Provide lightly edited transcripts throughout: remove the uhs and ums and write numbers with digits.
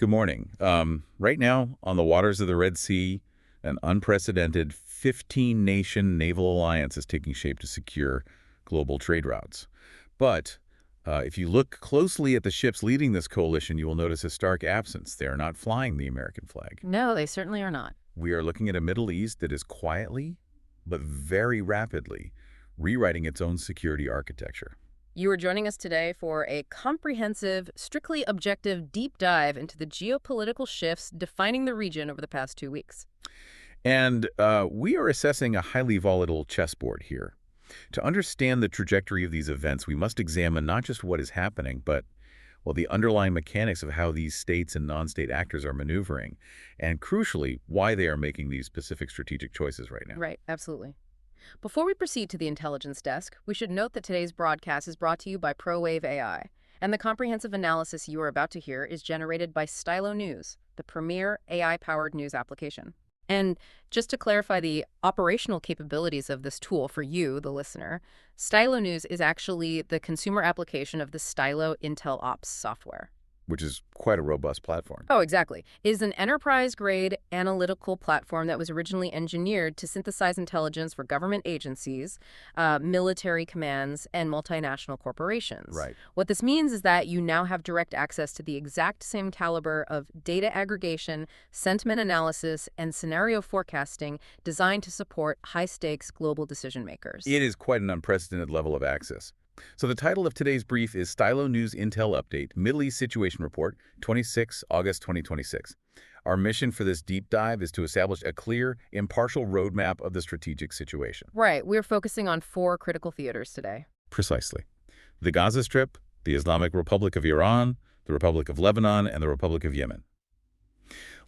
Good morning. Right now, on the waters of the Red Sea, an unprecedented 15-nation naval alliance is taking shape to secure global trade routes. But if you look closely at the ships leading this coalition, you will notice a stark absence. They are not flying the American flag. No, they certainly are not. We are looking at a Middle East that is quietly, but very rapidly, rewriting its own security architecture. You are joining us today for a comprehensive, strictly objective deep dive into the geopolitical shifts defining the region over the past 2 weeks. And we are assessing a highly volatile chessboard here. To understand the trajectory of these events, we must examine not just what is happening, but, well, the underlying mechanics of how these states and non-state actors are maneuvering, and crucially, why they are making these specific strategic choices right now. Right, absolutely. Before we proceed to the intelligence desk, we should note that today's broadcast is brought to you by ProWave AI, and the comprehensive analysis you are about to hear is generated by Stylo News, the premier AI-powered news application. And just to clarify the operational capabilities of this tool for you, the listener, Stylo News is actually the consumer application of the Stylo Intel Ops software. Which is quite a robust platform. Oh, exactly. It is an enterprise-grade analytical platform that was originally engineered to synthesize intelligence for government agencies, military commands, and multinational corporations. Right. What this means is that you now have direct access to the exact same caliber of data aggregation, sentiment analysis, and scenario forecasting designed to support high-stakes global decision-makers. It is quite an unprecedented level of access. So the title of today's brief is Stylo News Intel Update, Middle East Situation Report, 26 August 2026. Our mission for this deep dive is to establish a clear, impartial roadmap of the strategic situation. Right. We're focusing on 4 critical theaters today. Precisely. The Gaza Strip, the Islamic Republic of Iran, the Republic of Lebanon, and the Republic of Yemen.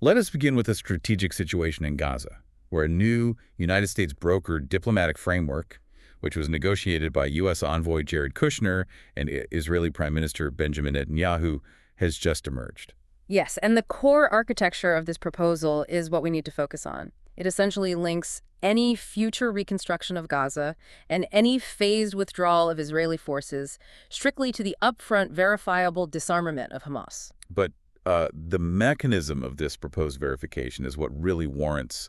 Let us begin with the strategic situation in Gaza, where a new United States brokered diplomatic framework, which was negotiated by U.S. envoy Jared Kushner and Israeli Prime Minister Benjamin Netanyahu, has just emerged. Yes, and the core architecture of this proposal is what we need to focus on. It essentially links any future reconstruction of Gaza and any phased withdrawal of Israeli forces strictly to the upfront verifiable disarmament of Hamas. But the mechanism of this proposed verification is what really warrants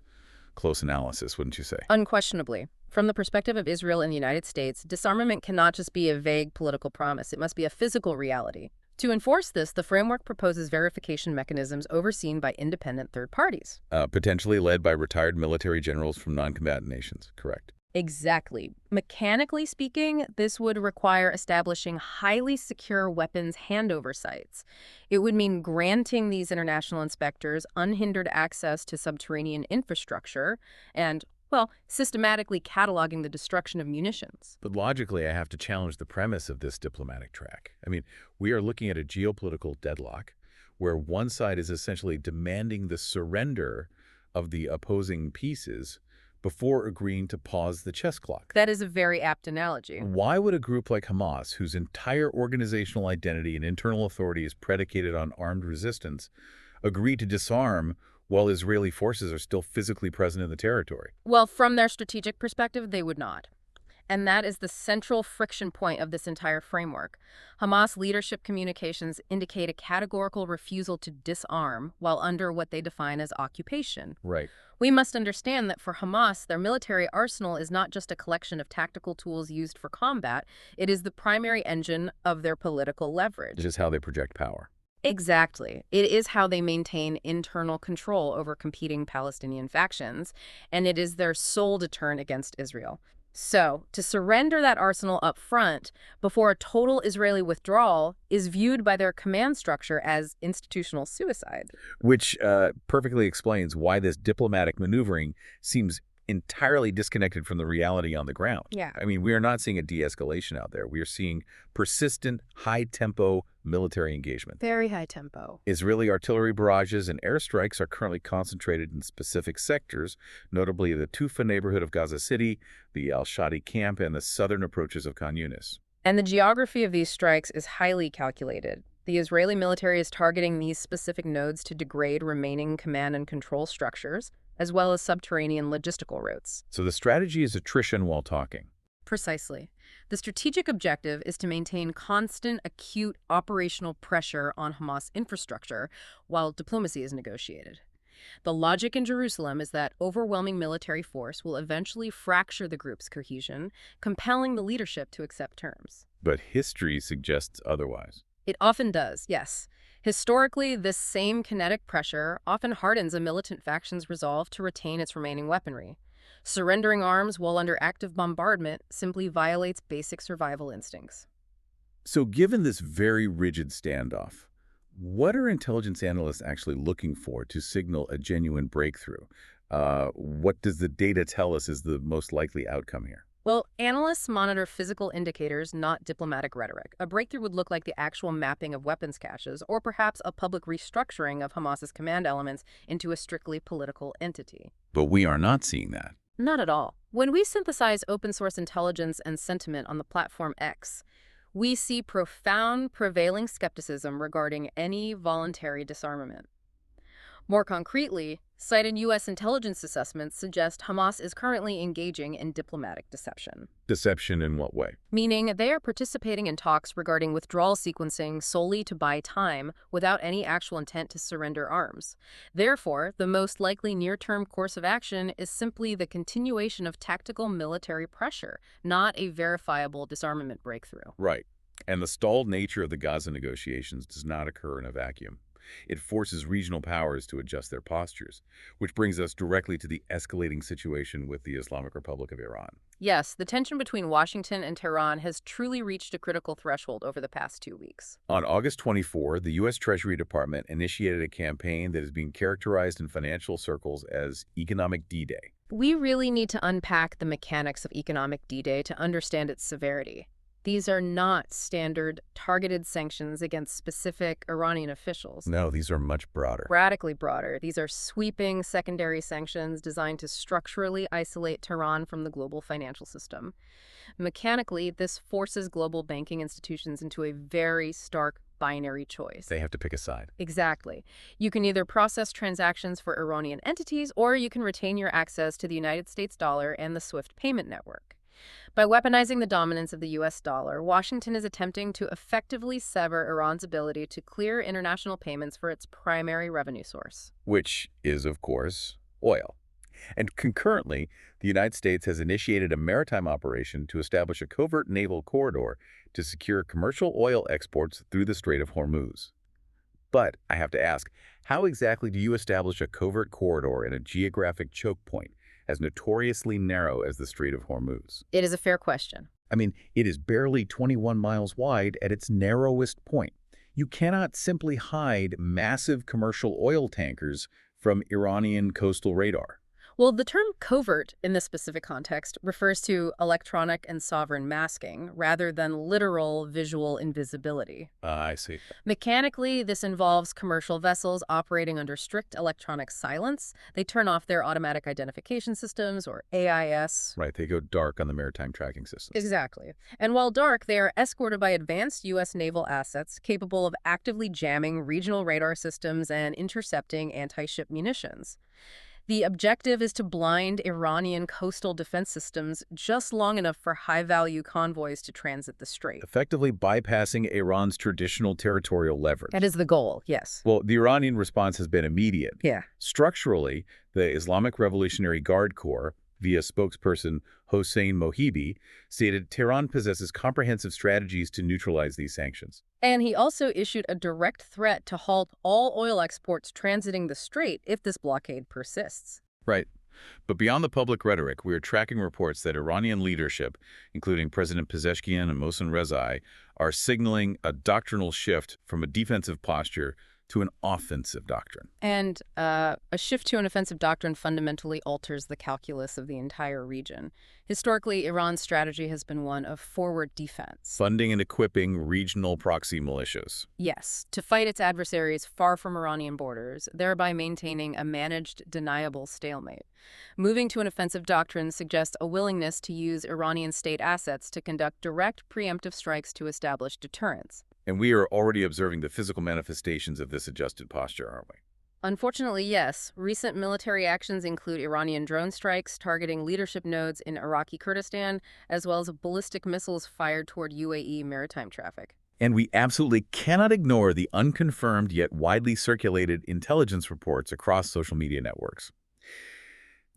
close analysis, wouldn't you say? Unquestionably. From the perspective of Israel and the United States, disarmament cannot just be a vague political promise. It must be a physical reality. To enforce this, the framework proposes verification mechanisms overseen by independent third parties. Potentially led by retired military generals from non-combatant nations, correct? Exactly. Mechanically speaking, this would require establishing highly secure weapons handover sites. It would mean granting these international inspectors unhindered access to subterranean infrastructure and, well, systematically cataloging the destruction of munitions. But logically, I have to challenge the premise of this diplomatic track. I mean, we are looking at a geopolitical deadlock where one side is essentially demanding the surrender of the opposing pieces before agreeing to pause the chess clock. That is a very apt analogy. Why would a group like Hamas, whose entire organizational identity and internal authority is predicated on armed resistance, agree to disarm while Israeli forces are still physically present in the territory? Well, from their strategic perspective, they would not. And that is the central friction point of this entire framework. Hamas leadership communications indicate a categorical refusal to disarm while under what they define as occupation. Right. We must understand that for Hamas, their military arsenal is not just a collection of tactical tools used for combat. It is the primary engine of their political leverage. It is how they project power. Exactly. It is how they maintain internal control over competing Palestinian factions, and it is their sole deterrent against Israel. So, to surrender that arsenal up front before a total Israeli withdrawal is viewed by their command structure as institutional suicide. Which perfectly explains why this diplomatic maneuvering seems entirely disconnected from the reality on the ground. Yeah. I mean, we are not seeing a de-escalation out there. We are seeing persistent, high-tempo military engagement. Very high tempo. Israeli artillery barrages and airstrikes are currently concentrated in specific sectors, notably the Tufa neighborhood of Gaza City, the Al-Shadi camp, and the southern approaches of Khan Yunis. And the geography of these strikes is highly calculated. The Israeli military is targeting these specific nodes to degrade remaining command and control structures, as well as subterranean logistical routes. So the strategy is attrition while talking. Precisely. The strategic objective is to maintain constant, acute operational pressure on Hamas infrastructure while diplomacy is negotiated. The logic in Jerusalem is that overwhelming military force will eventually fracture the group's cohesion, compelling the leadership to accept terms. But history suggests otherwise. It often does, yes. Historically, this same kinetic pressure often hardens a militant faction's resolve to retain its remaining weaponry. Surrendering arms while under active bombardment simply violates basic survival instincts. So given this very rigid standoff, what are intelligence analysts actually looking for to signal a genuine breakthrough? What does the data tell us is the most likely outcome here? Well, analysts monitor physical indicators, not diplomatic rhetoric. A breakthrough would look like the actual mapping of weapons caches, or perhaps a public restructuring of Hamas's command elements into a strictly political entity. But we are not seeing that. Not at all. When we synthesize open-source intelligence and sentiment on the platform X, we see profound prevailing skepticism regarding any voluntary disarmament. More concretely, cited U.S. intelligence assessments suggest Hamas is currently engaging in diplomatic deception. Deception in what way? Meaning they are participating in talks regarding withdrawal sequencing solely to buy time without any actual intent to surrender arms. Therefore, the most likely near-term course of action is simply the continuation of tactical military pressure, not a verifiable disarmament breakthrough. Right. And the stalled nature of the Gaza negotiations does not occur in a vacuum. It forces regional powers to adjust their postures, which brings us directly to the escalating situation with the Islamic Republic of Iran. Yes, the tension between Washington and Tehran has truly reached a critical threshold over the past 2 weeks. On August 24, the U.S. Treasury Department initiated a campaign that is being characterized in financial circles as economic D-Day. We really need to unpack the mechanics of economic D-Day to understand its severity. These are not standard targeted sanctions against specific Iranian officials. No, these are much broader. Radically broader. These are sweeping secondary sanctions designed to structurally isolate Tehran from the global financial system. Mechanically, this forces global banking institutions into a very stark binary choice. They have to pick a side. Exactly. You can either process transactions for Iranian entities, or you can retain your access to the United States dollar and the SWIFT payment network. By weaponizing the dominance of the U.S. dollar, Washington is attempting to effectively sever Iran's ability to clear international payments for its primary revenue source. Which is, of course, oil. And concurrently, the United States has initiated a maritime operation to establish a covert naval corridor to secure commercial oil exports through the Strait of Hormuz. But I have to ask, how exactly do you establish a covert corridor in a geographic choke point as notoriously narrow as the Strait of Hormuz? It is a fair question. I mean, it is barely 21 miles wide at its narrowest point. You cannot simply hide massive commercial oil tankers from Iranian coastal radar. Well, the term covert in this specific context refers to electronic and sovereign masking rather than literal visual invisibility. I see. Mechanically, this involves commercial vessels operating under strict electronic silence. They turn off their automatic identification systems, or AIS. Right, they go dark on the maritime tracking systems. Exactly. And while dark, they are escorted by advanced U.S. naval assets capable of actively jamming regional radar systems and intercepting anti-ship munitions. The objective is to blind Iranian coastal defense systems just long enough for high-value convoys to transit the strait. Effectively bypassing Iran's traditional territorial leverage. That is the goal, yes. Well, the Iranian response has been immediate. Yeah. Structurally, the Islamic Revolutionary Guard Corps, via spokesperson Hossein Mohibi, stated Tehran possesses comprehensive strategies to neutralize these sanctions. And he also issued a direct threat to halt all oil exports transiting the strait if this blockade persists. Right. But beyond the public rhetoric, we are tracking reports that Iranian leadership, including President Pezeshkian and Mohsen Rezai, are signaling a doctrinal shift from a defensive posture to an offensive doctrine. And a shift to an offensive doctrine fundamentally alters the calculus of the entire region. Historically, Iran's strategy has been one of forward defense. Funding and equipping regional proxy militias. Yes, to fight its adversaries far from Iranian borders, thereby maintaining a managed, deniable stalemate. Moving to an offensive doctrine suggests a willingness to use Iranian state assets to conduct direct preemptive strikes to establish deterrence. And we are already observing the physical manifestations of this adjusted posture, aren't we? Unfortunately, yes. Recent military actions include Iranian drone strikes targeting leadership nodes in Iraqi Kurdistan, as well as ballistic missiles fired toward UAE maritime traffic. And we absolutely cannot ignore the unconfirmed yet widely circulated intelligence reports across social media networks.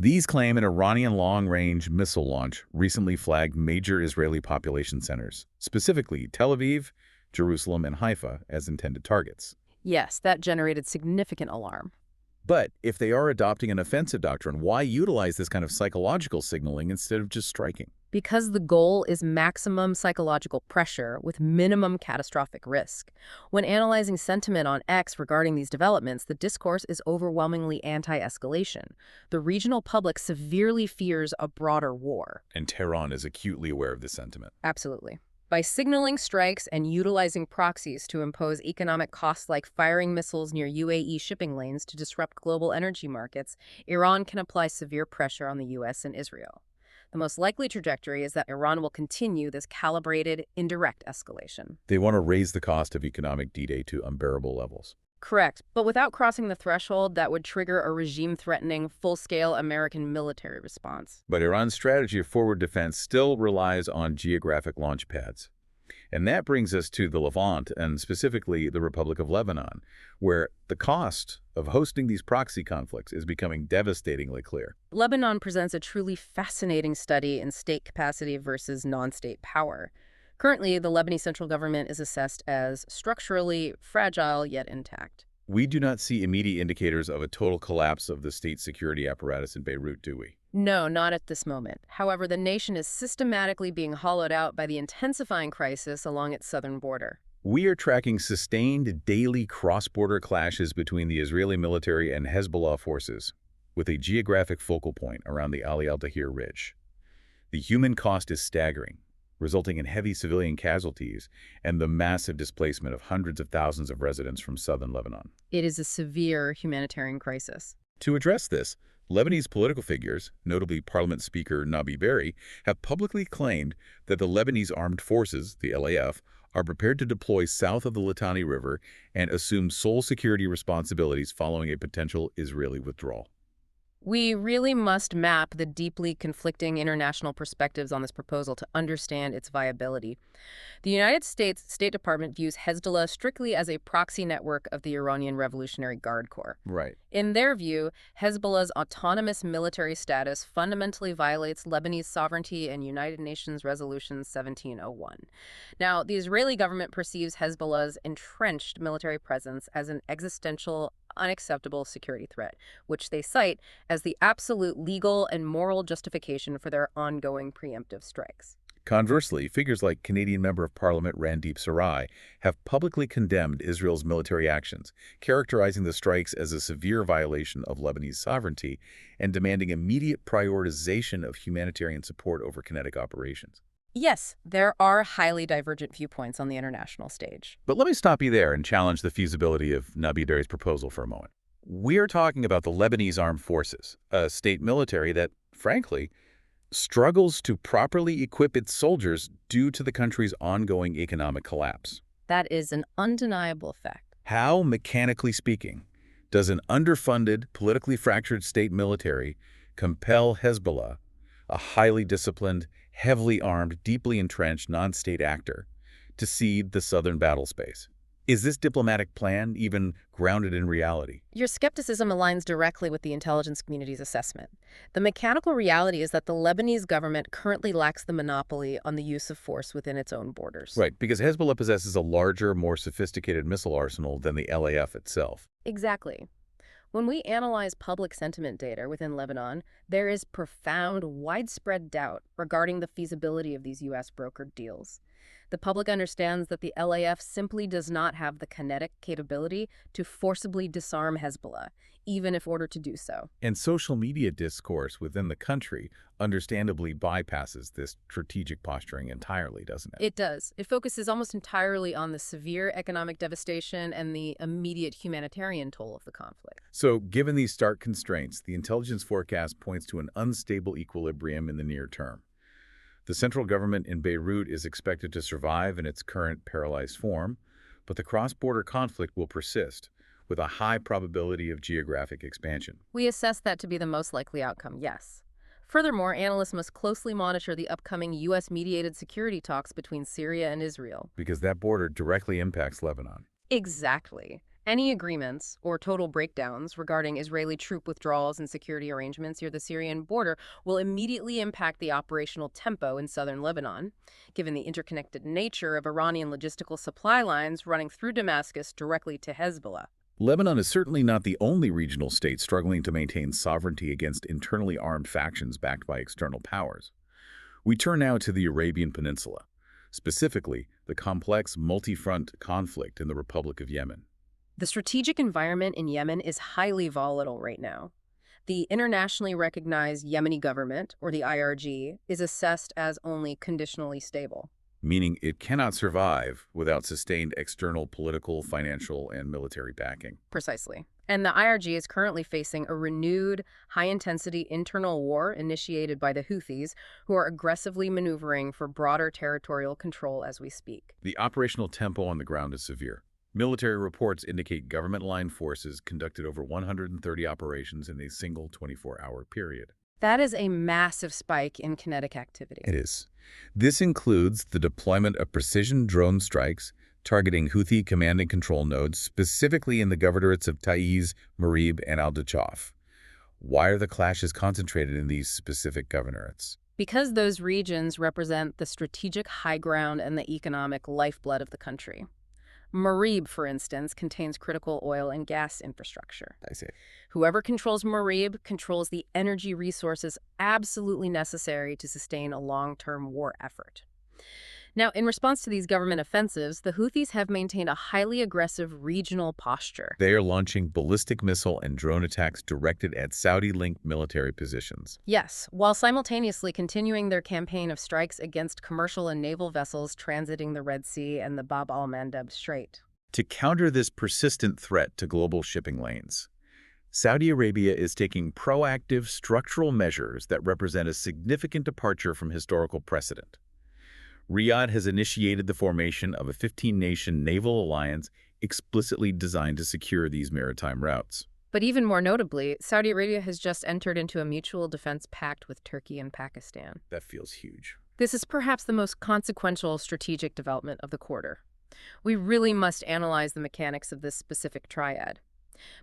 These claim an Iranian long-range missile launch recently flagged major Israeli population centers, specifically Tel Aviv, Jerusalem, and Haifa, as intended targets. Yes, that generated significant alarm. But if they are adopting an offensive doctrine, why utilize this kind of psychological signaling instead of just striking? Because the goal is maximum psychological pressure with minimum catastrophic risk. When analyzing sentiment on X regarding these developments, the discourse is overwhelmingly anti-escalation. The regional public severely fears a broader war. And Tehran is acutely aware of this sentiment. Absolutely. By signaling strikes and utilizing proxies to impose economic costs like firing missiles near UAE shipping lanes to disrupt global energy markets, Iran can apply severe pressure on the U.S. and Israel. The most likely trajectory is that Iran will continue this calibrated, indirect escalation. They want to raise the cost of economic D-Day to unbearable levels. Correct, but without crossing the threshold that would trigger a regime-threatening, full-scale American military response. But Iran's strategy of forward defense still relies on geographic launch pads. And that brings us to the Levant, and specifically the Republic of Lebanon, where the cost of hosting these proxy conflicts is becoming devastatingly clear. Lebanon presents a truly fascinating study in state capacity versus non-state power. Currently, the Lebanese central government is assessed as structurally fragile yet intact. We do not see immediate indicators of a total collapse of the state security apparatus in Beirut, do we? No, not at this moment. However, the nation is systematically being hollowed out by the intensifying crisis along its southern border. We are tracking sustained daily cross-border clashes between the Israeli military and Hezbollah forces, with a geographic focal point around the Ali al-Tahrir Ridge. The human cost is staggering, resulting in heavy civilian casualties and the massive displacement of hundreds of thousands of residents from southern Lebanon. It is a severe humanitarian crisis. To address this, Lebanese political figures, notably Parliament Speaker Nabi Berri, have publicly claimed that the Lebanese armed forces, the LAF, are prepared to deploy south of the Litani River and assume sole security responsibilities following a potential Israeli withdrawal. We really must map the deeply conflicting international perspectives on this proposal to understand its viability. The United States State Department views Hezbollah strictly as a proxy network of the Iranian Revolutionary Guard Corps. Right. In their view, Hezbollah's autonomous military status fundamentally violates Lebanese sovereignty and United Nations Resolution 1701. Now, the Israeli government perceives Hezbollah's entrenched military presence as an existential, unacceptable security threat, which they cite as the absolute legal and moral justification for their ongoing preemptive strikes. Conversely, figures like Canadian Member of Parliament Randeep Sarai have publicly condemned Israel's military actions, characterizing the strikes as a severe violation of Lebanese sovereignty and demanding immediate prioritization of humanitarian support over kinetic operations. Yes, there are highly divergent viewpoints on the international stage. But let me stop you there and challenge the feasibility of Nabi Berri's proposal for a moment. We're talking about the Lebanese armed forces, a state military that, frankly, struggles to properly equip its soldiers due to the country's ongoing economic collapse. That is an undeniable fact. How, mechanically speaking, does an underfunded, politically fractured state military compel Hezbollah, a highly disciplined, heavily armed, deeply entrenched non-state actor, to cede the southern battle space? Is this diplomatic plan even grounded in reality? Your skepticism aligns directly with the intelligence community's assessment. The mechanical reality is that the Lebanese government currently lacks the monopoly on the use of force within its own borders. Right, because Hezbollah possesses a larger, more sophisticated missile arsenal than the LAF itself. Exactly. When we analyze public sentiment data within Lebanon, there is profound, widespread doubt regarding the feasibility of these U.S. brokered deals. The public understands that the LAF simply does not have the kinetic capability to forcibly disarm Hezbollah, even if ordered to do so. And social media discourse within the country understandably bypasses this strategic posturing entirely, doesn't it? It does. It focuses almost entirely on the severe economic devastation and the immediate humanitarian toll of the conflict. So, given these stark constraints, the intelligence forecast points to an unstable equilibrium in the near term. The central government in Beirut is expected to survive in its current paralyzed form, but the cross-border conflict will persist, with a high probability of geographic expansion. We assess that to be the most likely outcome, yes. Furthermore, analysts must closely monitor the upcoming U.S.-mediated security talks between Syria and Israel. Because that border directly impacts Lebanon. Exactly. Any agreements or total breakdowns regarding Israeli troop withdrawals and security arrangements near the Syrian border will immediately impact the operational tempo in southern Lebanon, given the interconnected nature of Iranian logistical supply lines running through Damascus directly to Hezbollah. Lebanon is certainly not the only regional state struggling to maintain sovereignty against internally armed factions backed by external powers. We turn now to the Arabian Peninsula, specifically the complex multi-front conflict in the Republic of Yemen. The strategic environment in Yemen is highly volatile right now. The internationally recognized Yemeni government, or the IRG, is assessed as only conditionally stable. Meaning it cannot survive without sustained external political, financial, and military backing. Precisely. And the IRG is currently facing a renewed, high-intensity internal war initiated by the Houthis, who are aggressively maneuvering for broader territorial control as we speak. The operational tempo on the ground is severe. Military reports indicate government-aligned forces conducted over 130 operations in a single 24-hour period. That is a massive spike in kinetic activity. It is. This includes the deployment of precision drone strikes targeting Houthi command and control nodes, specifically in the governorates of Taiz, Marib, and Al-Dachaf. Why are the clashes concentrated in these specific governorates? Because those regions represent the strategic high ground and the economic lifeblood of the country. Marib, for instance, contains critical oil and gas infrastructure. I see. Whoever controls Marib controls the energy resources absolutely necessary to sustain a long-term war effort. Now, in response to these government offensives, the Houthis have maintained a highly aggressive regional posture. They are launching ballistic missile and drone attacks directed at Saudi-linked military positions. Yes, while simultaneously continuing their campaign of strikes against commercial and naval vessels transiting the Red Sea and the Bab al-Mandeb Strait. To counter this persistent threat to global shipping lanes, Saudi Arabia is taking proactive structural measures that represent a significant departure from historical precedent. Riyadh has initiated the formation of a 15-nation naval alliance explicitly designed to secure these maritime routes. But even more notably, Saudi Arabia has just entered into a mutual defense pact with Turkey and Pakistan. That feels huge. This is perhaps the most consequential strategic development of the quarter. We really must analyze the mechanics of this specific triad.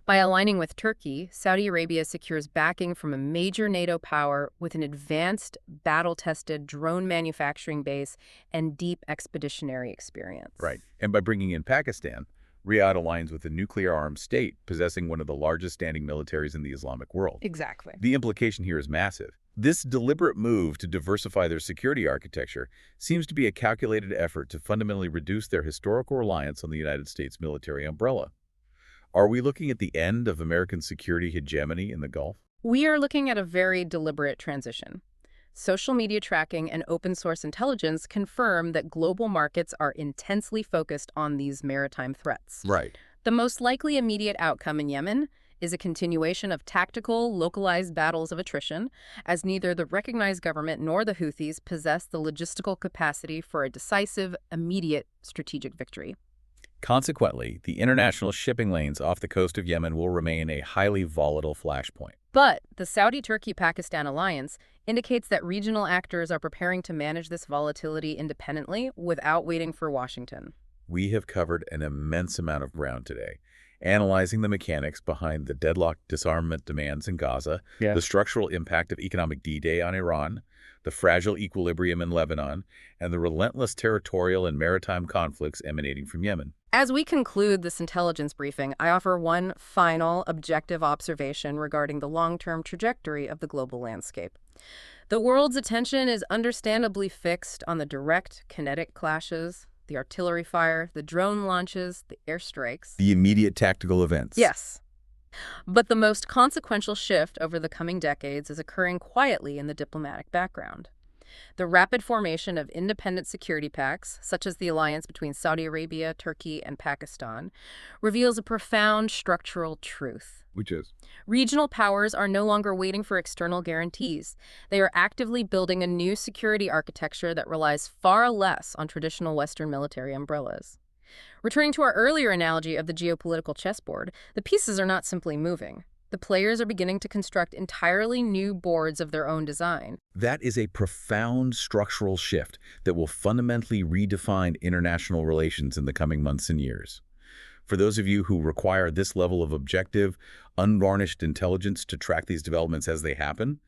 By aligning with Turkey, Saudi Arabia secures backing from a major NATO power with an advanced, battle-tested drone manufacturing base and deep expeditionary experience. Right. And by bringing in Pakistan, Riyadh aligns with a nuclear-armed state possessing one of the largest standing militaries in the Islamic world. Exactly. The implication here is massive. This deliberate move to diversify their security architecture seems to be a calculated effort to fundamentally reduce their historical reliance on the United States military umbrella. Are we looking at the end of American security hegemony in the Gulf? We are looking at a very deliberate transition. Social media tracking and open-source intelligence confirm that global markets are intensely focused on these maritime threats. Right. The most likely immediate outcome in Yemen is a continuation of tactical, localized battles of attrition, as neither the recognized government nor the Houthis possess the logistical capacity for a decisive, immediate strategic victory. Consequently, the international shipping lanes off the coast of Yemen will remain a highly volatile flashpoint. But the Saudi-Turkey-Pakistan alliance indicates that regional actors are preparing to manage this volatility independently without waiting for Washington. We have covered an immense amount of ground today, analyzing the mechanics behind the deadlocked disarmament demands in Gaza, the structural impact of economic D-Day on Iran, the fragile equilibrium in Lebanon, and the relentless territorial and maritime conflicts emanating from Yemen. As we conclude this intelligence briefing, I offer one final objective observation regarding the long-term trajectory of the global landscape. The world's attention is understandably fixed on the direct kinetic clashes, the artillery fire, the drone launches, the airstrikes. The immediate tactical events. Yes. But the most consequential shift over the coming decades is occurring quietly in the diplomatic background. The rapid formation of independent security pacts, such as the alliance between Saudi Arabia, Turkey, and Pakistan, reveals a profound structural truth. Which is? Regional powers are no longer waiting for external guarantees. They are actively building a new security architecture that relies far less on traditional Western military umbrellas. Returning to our earlier analogy of the geopolitical chessboard, the pieces are not simply moving. The players are beginning to construct entirely new boards of their own design. That is a profound structural shift that will fundamentally redefine international relations in the coming months and years. For those of you who require this level of objective, unvarnished intelligence to track these developments as they happen,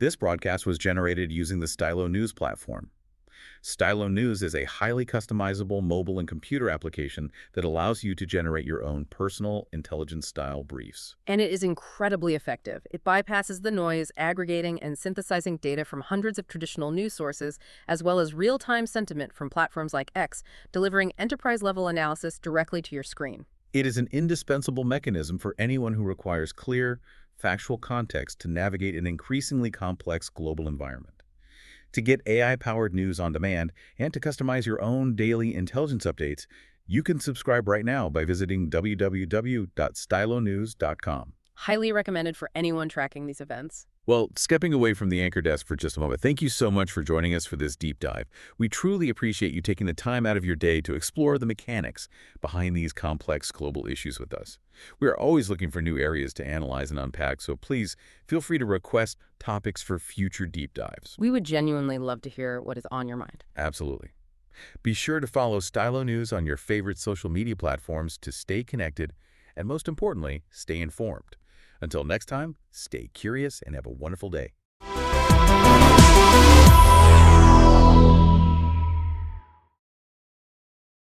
this broadcast was generated using the Stylo News platform. Stylo News is a highly customizable mobile and computer application that allows you to generate your own personal intelligence-style briefs. And it is incredibly effective. It bypasses the noise, aggregating and synthesizing data from hundreds of traditional news sources, as well as real-time sentiment from platforms like X, delivering enterprise-level analysis directly to your screen. It is an indispensable mechanism for anyone who requires clear, factual context to navigate an increasingly complex global environment. To get AI-powered news on demand and to customize your own daily intelligence updates, you can subscribe right now by visiting www.stylonews.com. Highly recommended for anyone tracking these events. Well, stepping away from the anchor desk for just a moment, thank you so much for joining us for this deep dive. We truly appreciate you taking the time out of your day to explore the mechanics behind these complex global issues with us. We are always looking for new areas to analyze and unpack, so please feel free to request topics for future deep dives. We would genuinely love to hear what is on your mind. Absolutely. Be sure to follow Stylo News on your favorite social media platforms to stay connected and, most importantly, stay informed. Until next time, stay curious and have a wonderful day.